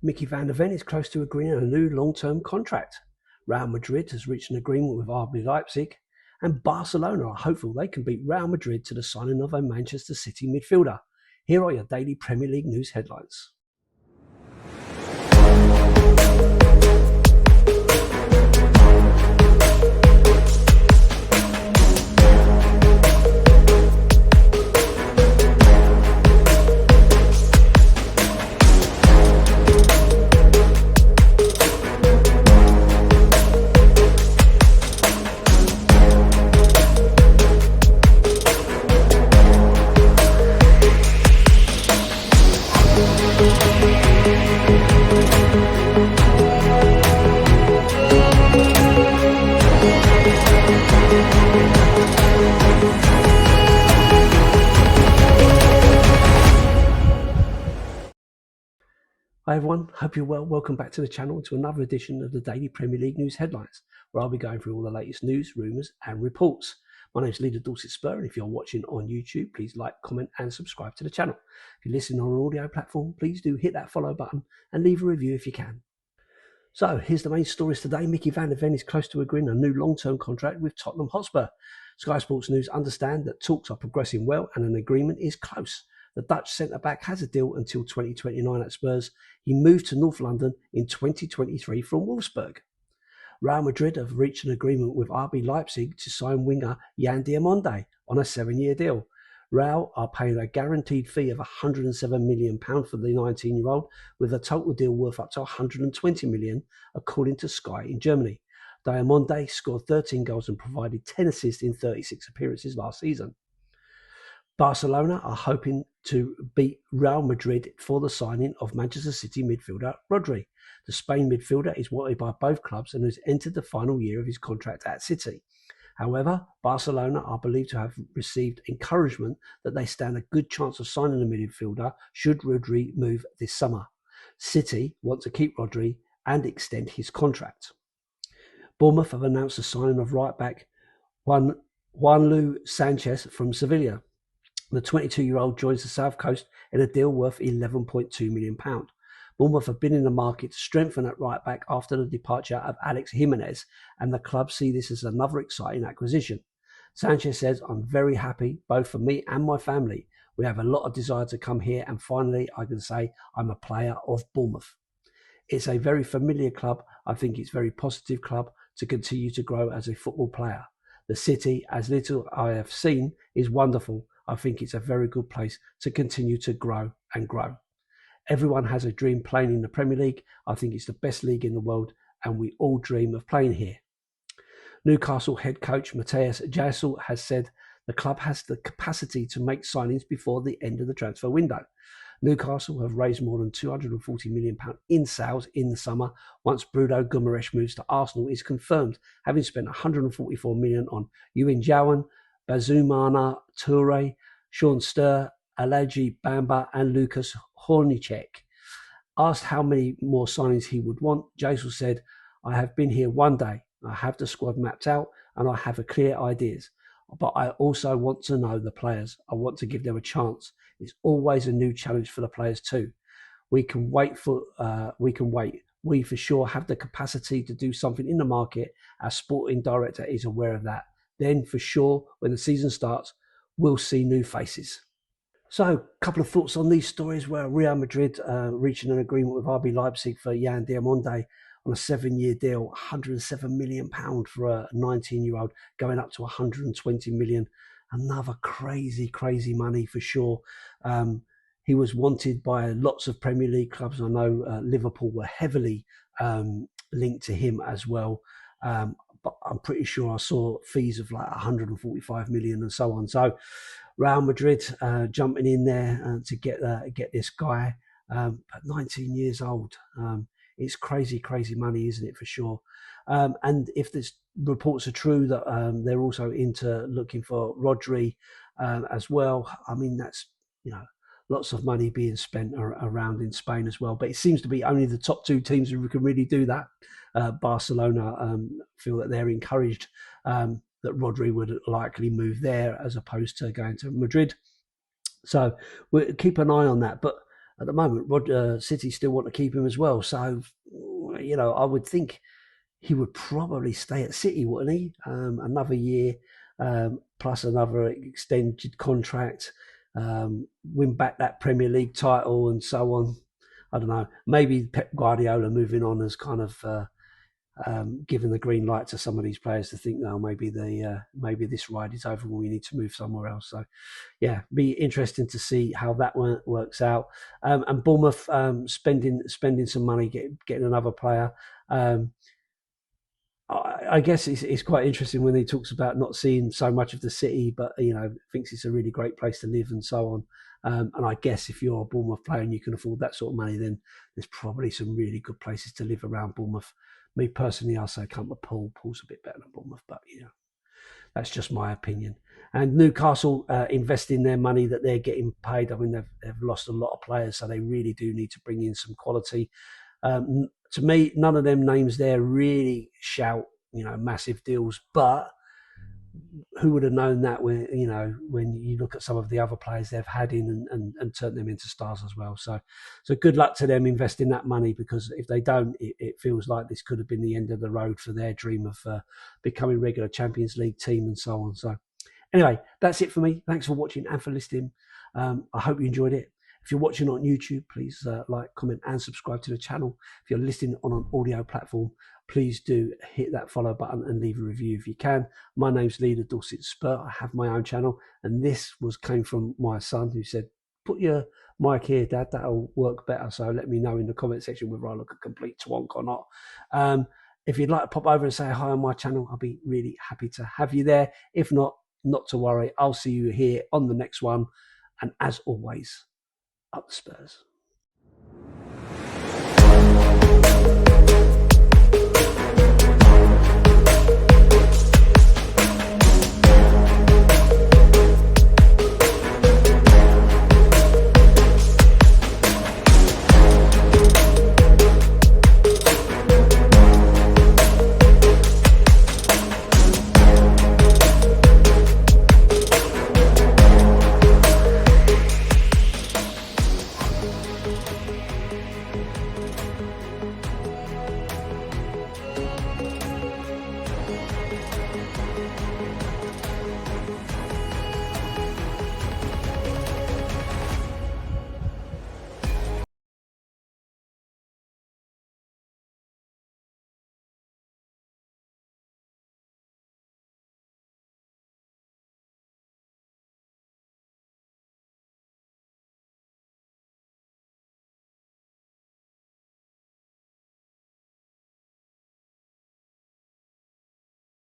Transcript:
Mickey van der Ven is close to agreeing on a new long-term contract. Real Madrid has reached an agreement with RB Leipzig, and Barcelona are hopeful they can beat Real Madrid to the signing of a Manchester City midfielder. Here are your daily Premier League news headlines. Hi everyone, hope you're well. Welcome back to the channel to another edition of the Daily Premier League News Headlines, where I'll be going through all the latest news, rumours and reports. My name is Lee The Dorset Spur, and if you're watching on YouTube, please like, comment and subscribe to the channel. If you're listening on an audio platform, please do hit that follow button and leave a review if you can. So here's the main stories today. Mickey van der Ven is close to agreeing a new long-term contract with Tottenham Hotspur. Sky Sports News understand that talks are progressing well and an agreement is close. The Dutch centre-back has a deal until 2029 at Spurs. He moved to North London in 2023 from Wolfsburg. Real Madrid have reached an agreement with RB Leipzig to sign winger Yan Diamonde on a 7-year deal. Real are paying a guaranteed fee of £107 million for the 19-year-old, with a total deal worth up to £120 million, according to Sky in Germany. Diamonde scored 13 goals and provided 10 assists in 36 appearances last season. Barcelona are hoping to beat Real Madrid for the signing of Manchester City midfielder Rodri. The Spain midfielder is wanted by both clubs and has entered the final year of his contract at City. However, Barcelona are believed to have received encouragement that they stand a good chance of signing a midfielder should Rodri move this summer. City want to keep Rodri and extend his contract. Bournemouth have announced the signing of right-back Juanlu Sanchez from Sevilla. The 22-year-old joins the South Coast in a deal worth £11.2 million. Bournemouth have been in the market to strengthen at right back after the departure of Alex Jimenez, and the club see this as another exciting acquisition. Sanchez says, "I'm very happy, both for me and my family. We have a lot of desire to come here, and finally I can say I'm a player of Bournemouth. It's a very familiar club. I think it's a very positive club to continue to grow as a football player. The city, as little I have seen, is wonderful. I think it's a very good place to continue to grow and grow. Everyone has a dream playing in the Premier League. I think it's the best league in the world, and we all dream of playing here." Newcastle head coach Matthias Gisel has said the club has the capacity to make signings before the end of the transfer window. Newcastle have raised more than £240 million in sales in the summer once Bruno Guimaraes moves to Arsenal is confirmed, having spent £144 million on Ewan Jowan, Bazumana Toure, Sean Sturr, Alaji Bamba and Lucas Hornicek. Asked how many more signings he would want, Gisel said, "I have been here one day. I have the squad mapped out and I have a clear ideas. But I also want to know the players. I want to give them a chance. It's always a new challenge for the players too. We can wait. We for sure have the capacity to do something in the market. Our sporting director is aware of that. Then for sure, when the season starts, we'll see new faces." So a couple of thoughts on these stories where Real Madrid reaching an agreement with RB Leipzig for Yan Diamonde on a 7-year deal, £107 million for a 19-year-old, going up to £120 million. Another crazy money for sure. He was wanted by lots of Premier League clubs. I know Liverpool were heavily linked to him as well. But I'm pretty sure I saw fees of like 145 million and so on. So Real Madrid jumping in there to get this guy, but 19 years old. It's crazy money, isn't it, for sure? And if this reports are true that they're also into looking for Rodri as well, I mean, that's, lots of money being spent around in Spain as well. But it seems to be only the top two teams who can really do that. Barcelona feel that they're encouraged that Rodri would likely move there as opposed to going to Madrid. So we'll keep an eye on that. But at the moment, City still want to keep him as well. So, I would think he would probably stay at City, wouldn't he? Another year, plus another extended contract, win back that Premier League title and so on. I don't know. Maybe Pep Guardiola moving on has kind of given the green light to some of these players to think, no, maybe this ride is over and we need to move somewhere else. So, yeah, be interesting to see how that works out. And Bournemouth spending some money, getting another player. I guess it's quite interesting when he talks about not seeing so much of the city, but thinks it's a really great place to live and so on. And I guess if you're a Bournemouth player and you can afford that sort of money, then there's probably some really good places to live around Bournemouth. Me personally, I'll say come to Poole. Poole's a bit better than Bournemouth, but that's just my opinion. And Newcastle investing their money that they're getting paid. I mean, they've lost a lot of players, so they really do need to bring in some quality. To me, none of them names there really shout, massive deals. But who would have known that when you look at some of the other players they've had in and turned them into stars as well. So good luck to them investing that money, because if they don't, it feels like this could have been the end of the road for their dream of becoming regular Champions League team and so on. So anyway, that's it for me. Thanks for watching and for listening. I hope you enjoyed it. If you're watching on YouTube, please like, comment and subscribe to the channel. If you're listening on an audio platform, please do hit that follow button and leave a review if you can. My name's Lee The Dorset Spur. I have my own channel, and this came from my son, who said, put your mic here, Dad, that'll work better. So let me know in the comment section whether I look a complete twonk or not. If you'd like to pop over and say hi on my channel, I'll be really happy to have you there. If not to worry. I'll see you here on the next one. And as always, up the Spurs.